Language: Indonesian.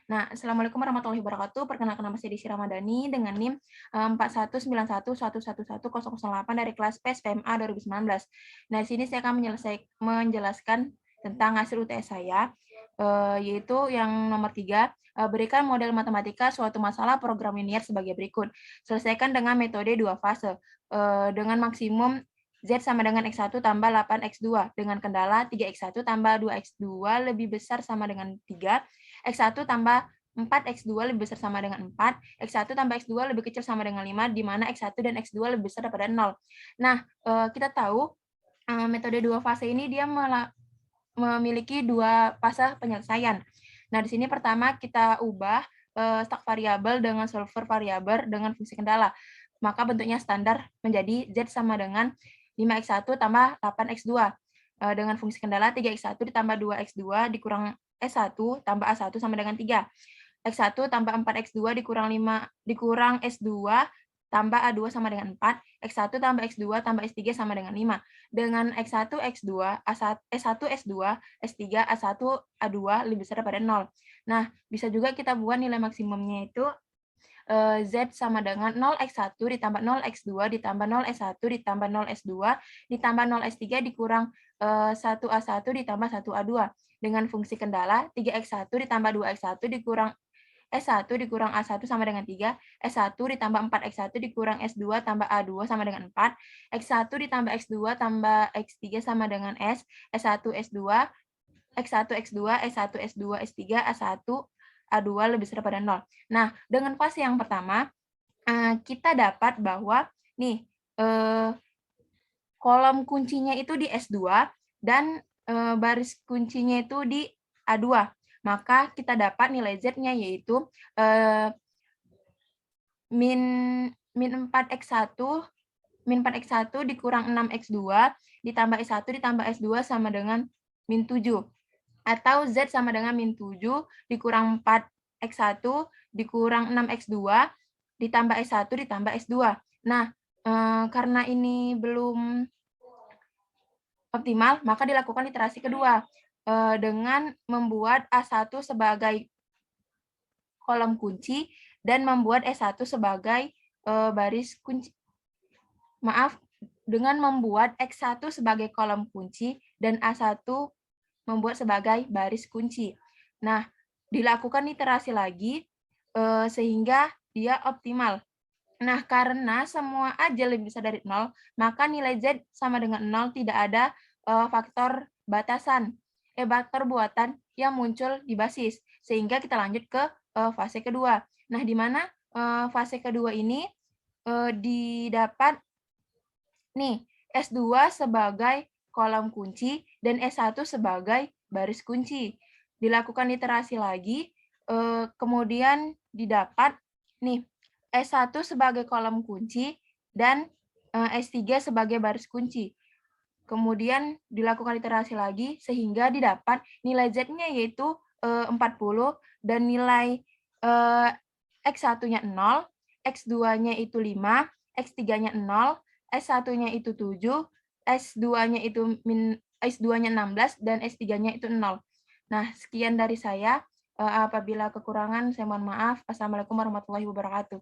Nah, Assalamualaikum warahmatullahi wabarakatuh. Perkenalkan nama saya Desi Ramadhani dengan NIM 4191111008 dari kelas PES PMA 2019. Nah, di sini saya akan menjelaskan tentang hasil UTS saya, yaitu yang nomor 3, berikan model matematika suatu masalah program linier sebagai berikut. Selesaikan dengan metode 2 fase, dengan maksimum Z sama dengan X1 tambah 8X2, dengan kendala 3X1 tambah 2X2 lebih besar sama dengan 3, X1 tambah 4X2 lebih besar sama dengan 4, X1 tambah X2 lebih kecil sama dengan 5, di mana X1 dan X2 lebih besar daripada 0. Nah, kita tahu metode 2 fase ini dia memiliki 2 fase penyelesaian. Nah, di sini pertama kita ubah stak variabel dengan solver variabel dengan fungsi kendala. Maka bentuknya standar menjadi Z sama dengan 5X1 tambah 8X2. Dengan fungsi kendala 3X1 ditambah 2X2 dikurang S1 tambah A1 sama dengan 3. X1 tambah 4X2 dikurang S2 tambah A2 sama dengan 4, X1 tambah X2 tambah S3 sama dengan 5. Dengan X1, X2, S1, S2, S3, A1, A2 lebih besar daripada 0. Nah, bisa juga kita buat nilai maksimumnya itu Z sama dengan 0x1 ditambah 0x2 ditambah 0S1 ditambah 0S2 ditambah 0S3 dikurang 1A1 ditambah 1A2. Dengan fungsi kendala 3x1 ditambah 2x1 dikurang S1 dikurang A1 sama dengan 3, S1 ditambah 4x1 dikurang S2 tambah A2 sama dengan 4, X1 ditambah X2 tambah X3 sama dengan S, S1 S2, X1 X2, S1 S2, S3, A1, A2 lebih besar daripada 0. Nah, dengan fase yang pertama, kita dapat bahwa nih, kolom kuncinya itu di S2 dan baris kuncinya itu di A2. Maka kita dapat nilai Z-nya yaitu min 4x1 dikurang 6x2 ditambah S1 ditambah S2 sama dengan min 7. Atau Z sama dengan min 7 dikurang 4x1 dikurang 6x2 ditambah S1 ditambah S2. Nah, karena ini belum optimal, maka dilakukan iterasi kedua dengan membuat A1 sebagai kolom kunci dan membuat S1 sebagai baris kunci. Maaf, dengan membuat X1 sebagai kolom kunci dan A1 membuat sebagai baris kunci. Nah, dilakukan iterasi lagi sehingga dia optimal. Nah, karena semua aja lebih besar dari 0, maka nilai Z sama dengan 0, tidak ada faktor faktor buatan yang muncul di basis. Sehingga kita lanjut ke fase kedua. Nah, di mana fase kedua ini didapat nih S2 sebagai kolom kunci dan S1 sebagai baris kunci. Dilakukan iterasi lagi, kemudian didapat nih S1 sebagai kolom kunci dan S3 sebagai baris kunci. Kemudian dilakukan iterasi lagi sehingga didapat nilai Z-nya yaitu 40 dan nilai X1-nya 0, X2-nya itu 5, X3-nya 0, S1-nya itu 7, S2-nya itu S2-nya 16 dan S3-nya itu 0. Nah, sekian dari saya. Apabila kekurangan saya mohon maaf. Assalamualaikum warahmatullahi wabarakatuh.